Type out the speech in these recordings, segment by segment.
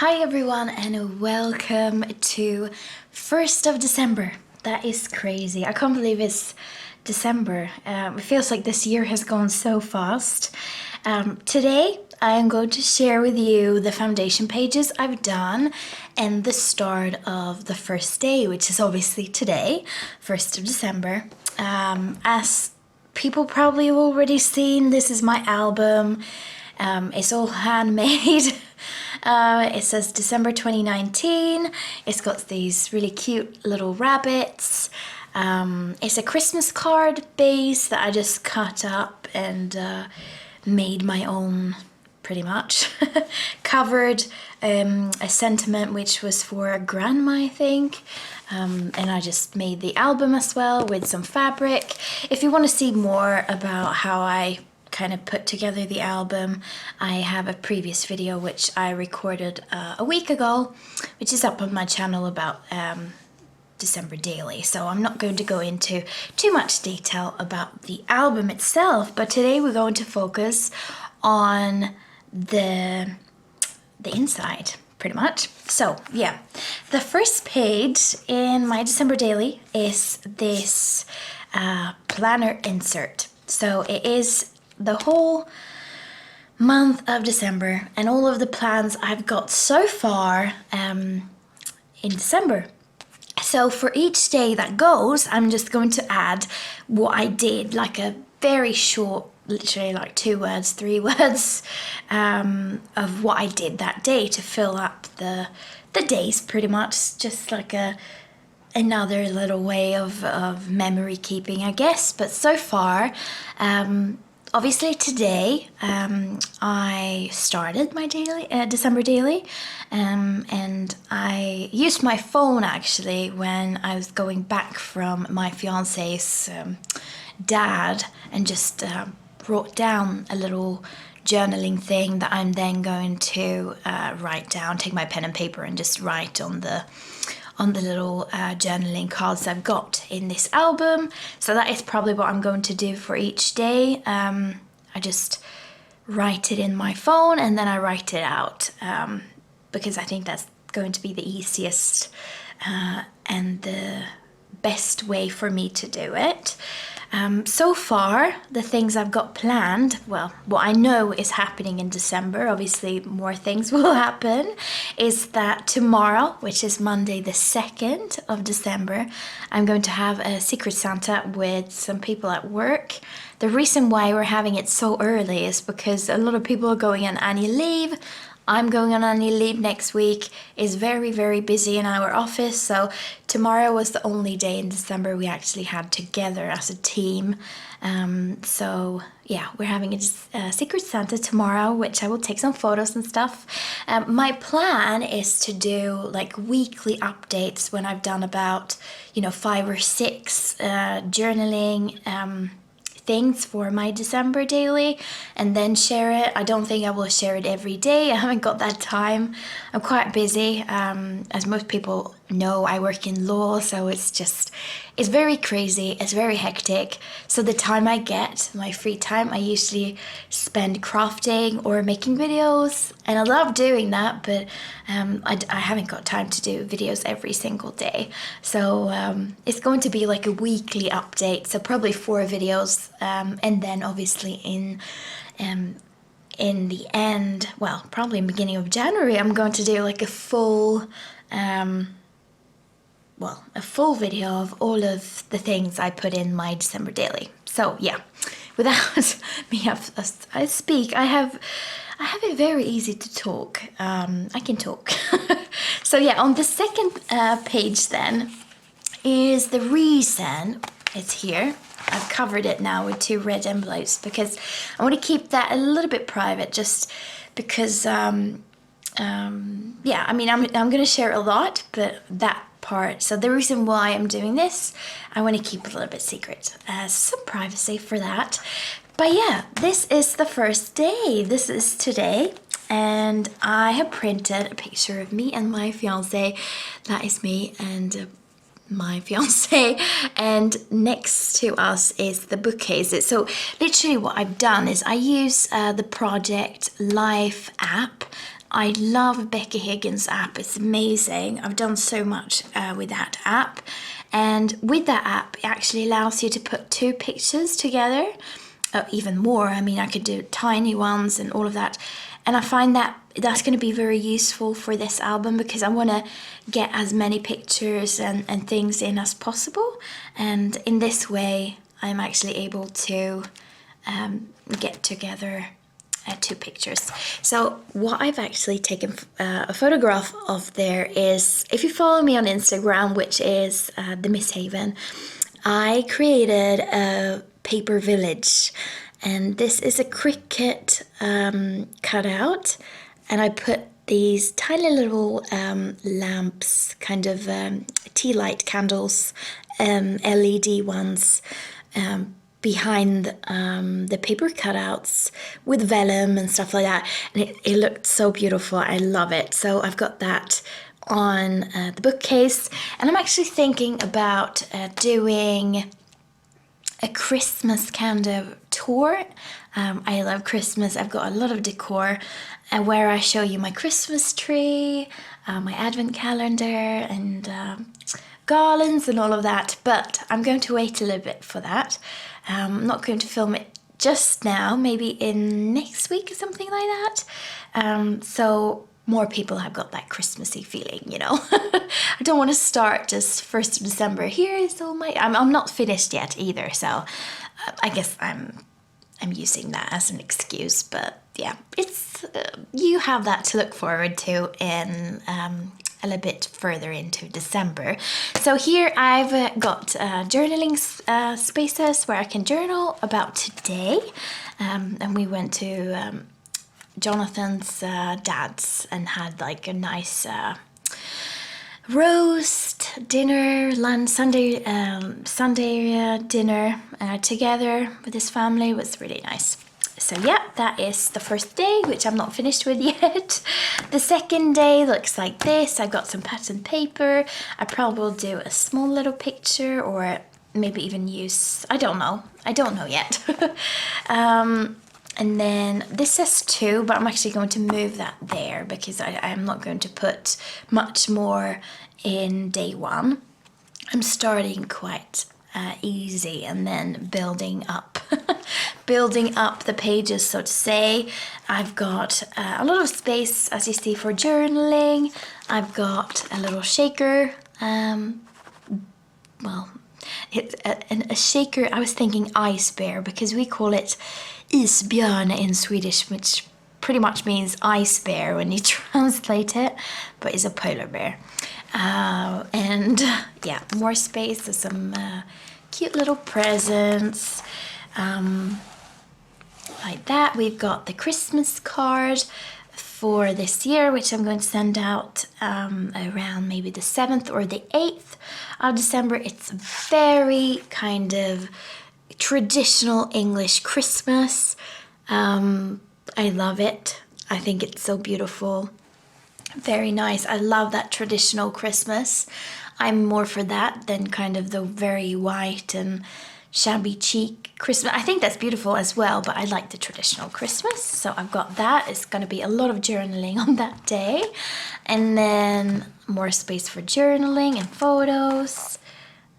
Hi everyone and welcome to 1st of December. That is crazy. I can't believe it's December. It feels like this year has gone so fast. Today I am going to share with you the foundation pages I've done and the start of the first day, which is obviously today, 1st of December. As people probably have already seen, this is my album. It's all handmade. It says December 2019. It's got these really cute little rabbits. It's a Christmas card base that I just cut up and made my own, pretty much. Covered a sentiment which was for a grandma, I think. And I just made the album as well with some fabric. If you want to see more about how I kind of put together the album, I have a previous video which I recorded a week ago, which is up on my channel about December daily. So I'm not going to go into too much detail about the album itself, but today we're going to focus on the inside, pretty much. So yeah, the first page in my December daily is this planner insert. So it is the whole month of December and all of the plans I've got so far in December. So for each day that goes, I'm just going to add what I did, like a very short, literally like 2 words, 3 words of what I did that day to fill up the days, pretty much, just like another little way of memory keeping, I guess. But so far, obviously today I started my daily, December daily, and I used my phone actually when I was going back from my fiance's dad, and just wrote down a little journaling thing that I'm then going to write down, take my pen and paper and just write on the little journaling cards I've got in this album. So that is probably what I'm going to do for each day. I just write it in my phone and then I write it out because I think that's going to be the easiest and the best way for me to do it. So far, the things I've got planned, well, what I know is happening in December, obviously more things will happen, is that tomorrow, which is Monday the 2nd of December, I'm going to have a Secret Santa with some people at work. The reason why we're having it so early is because a lot of people are going on annual leave. I'm going on annual leave next week. It's very, very busy in our office. So tomorrow was the only day in December we actually had together as a team. So yeah, we're having a Secret Santa tomorrow, which I will take some photos and stuff. My plan is to do like weekly updates when I've done about, 5 or 6 journaling things for my December daily, and then share it. I don't think I will share it every day. I haven't got that time. I'm quite busy. As most people know, I work in law, so it's very crazy. It's very hectic. So the time I get, my free time, I usually spend crafting or making videos, and I love doing that, but I haven't got time to do videos every single day. So it's going to be like a weekly update, so probably 4 videos, and then obviously in the end, well, probably in the beginning of January, I'm going to do like a full video of all of the things I put in my December daily. So yeah, without me as I speak, I have it very easy to talk. I can talk. So yeah, on the second page then is the reason it's here. I've covered it now with 2 red envelopes because I want to keep that a little bit private, just because yeah, I mean, I'm going to share a lot, but that part, so the reason why I'm doing this, I want to keep a little bit secret, some privacy for that. But yeah, this is the first day. This is today, and I have printed a picture of me and my fiance. That is me and my fiance, and next to us is the bookcases. So literally what I've done is I use the Project Life app I love Becky Higgins' app. It's amazing. I've done so much with that app. And with that app, it actually allows you to put 2 pictures together. Even more. I mean, I could do tiny ones and all of that. And I find that that's going to be very useful for this album because I want to get as many pictures and things in as possible. And in this way, I'm actually able to get together 2 pictures. So what I've actually taken a photograph of there is, if you follow me on Instagram, which is the Miss Haven, I created a paper village, and this is a cricket cutout, and I put these tiny little lamps, kind of tea light candles, LED ones, behind the paper cutouts with vellum and stuff like that, and it looked so beautiful. I love it. So I've got that on the bookcase, and I'm actually thinking about doing a Christmas kind of tour. I love Christmas. I've got a lot of decor where I show you my Christmas tree, my advent calendar, and garlands and all of that, but I'm going to wait a little bit for that. I'm not going to film it just now, maybe in next week or something like that. So more people have got that Christmassy feeling, you know. I don't want to start just 1st of December. Here is all my... I'm not finished yet either, so I guess I'm using that as an excuse. But yeah, it's you have that to look forward to in a little bit further into December. So here I've got journaling spaces where I can journal about today. And we went to Jonathan's dad's and had like a nice roast dinner, lunch, Sunday dinner together with his family. It was really nice. So yeah, that is the first day, which I'm not finished with yet. The second day looks like this. I got some pattern paper. I probably will do a small little picture, or maybe even use, I don't know yet. And then this says 2, but I'm actually going to move that there because I'm not going to put much more in day 1. I'm starting quite easy and then building up the pages, so to say. I've got a lot of space, as you see, for journaling. I've got a little shaker, well, it's a shaker. I was thinking ice bear because we call it isbjörn in Swedish, which pretty much means ice bear when you translate it, but it's a polar bear. And yeah, more space. There's some cute little presents. Like that. We've got the Christmas card for this year, which I'm going to send out around maybe the 7th or the 8th of December. It's very kind of traditional English Christmas. I love it. I think it's so beautiful. Very nice. I love that traditional Christmas. I'm more for that than kind of the very white and shabby chic Christmas. I think that's beautiful as well, but I like the traditional Christmas. So I've got that. It's going to be a lot of journaling on that day. And then more space for journaling and photos.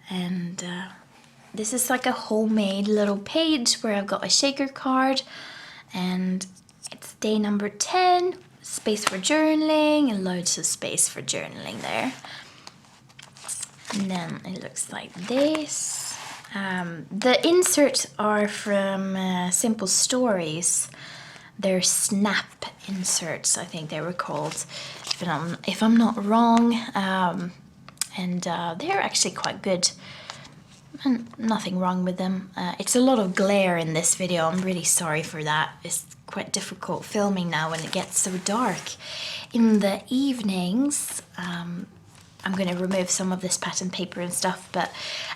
And this is like a homemade little page where I've got a shaker card. And it's day number 10. Space for journaling and loads of space for journaling there. And then it looks like this. The inserts are from Simple Stories. They're snap inserts, I think they were called, if I'm not wrong. And they're actually quite good. And nothing wrong with them. It's a lot of glare in this video. I'm really sorry for that. It's quite difficult filming now when it gets so dark. In the evenings, I'm going to remove some of this pattern paper and stuff, but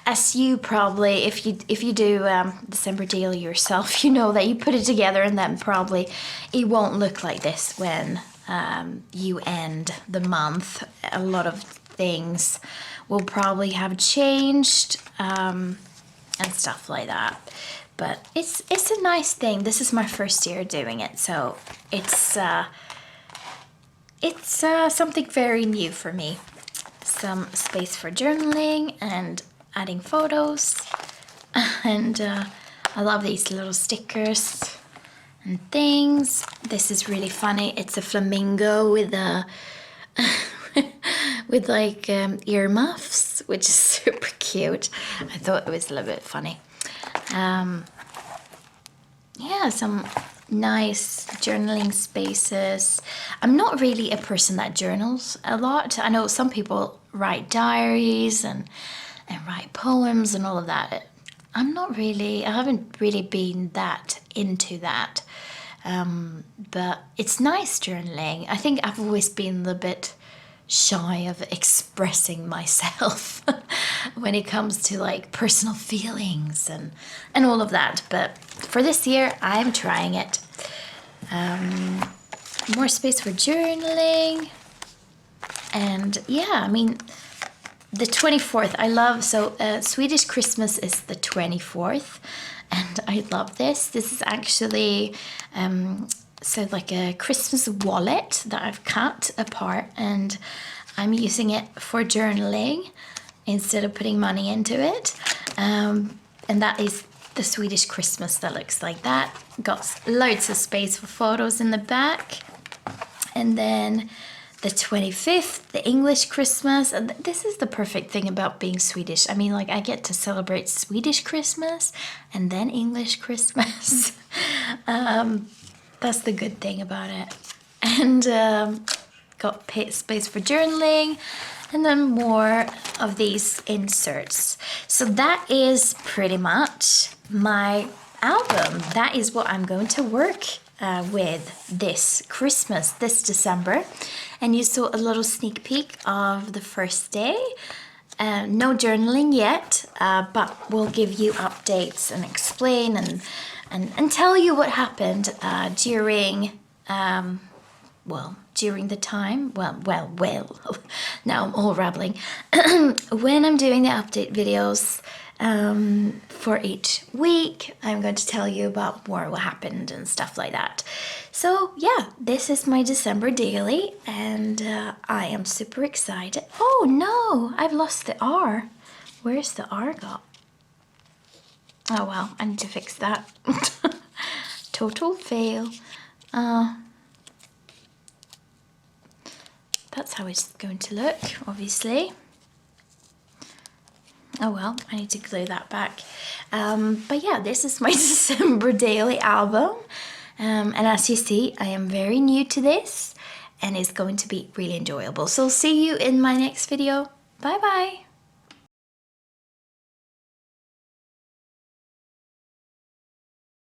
as you probably, if you do December daily yourself, you know that you put it together and then probably it won't look like this when you end the month. A lot of things will probably have changed and stuff like that. But it's a nice thing. This is my first year doing it, so it's it's something very new for me. Some space for journaling and adding photos. And I love these little stickers and things. This is really funny. It's a flamingo with a with like earmuffs, which is super cute. I thought it was a little bit funny. Yeah, some nice journaling spaces. I'm not really a person that journals a lot. I know some people write diaries and write poems and all of that. I haven't really been that into that. But it's nice journaling. I think I've always been a little bit shy of expressing myself when it comes to like personal feelings and all of that. But for this year, I'm trying it. More space for journaling. And yeah, I mean, the 24th, I love, so Swedish Christmas is the 24th, and I love this. This is actually, so like a Christmas wallet that I've cut apart, and I'm using it for journaling instead of putting money into it. And that is the Swedish Christmas that looks like that. Got loads of space for photos in the back. And then the 25th, the English Christmas. And this is the perfect thing about being Swedish. I mean, like, I get to celebrate Swedish Christmas and then English Christmas. That's the good thing about it. And got space for journaling, and then more of these inserts. So that is pretty much my album. That is what I'm going to work with this Christmas, this December. And you saw a little sneak peek of the first day. No journaling yet, but we'll give you updates and explain and tell you what happened during during the time, now I'm all rambling, when I'm doing the update videos for each week, I'm going to tell you about more what happened and stuff like that. So yeah, this is my December daily, and I am super excited. Oh no, I've lost the R. Where's the R got? Oh well, I need to fix that. Total fail. That's how it's going to look, obviously. Oh well, I need to glue that back. But yeah, this is my December daily album. And as you see, I am very new to this, and it's going to be really enjoyable. So see you in my next video. Bye bye.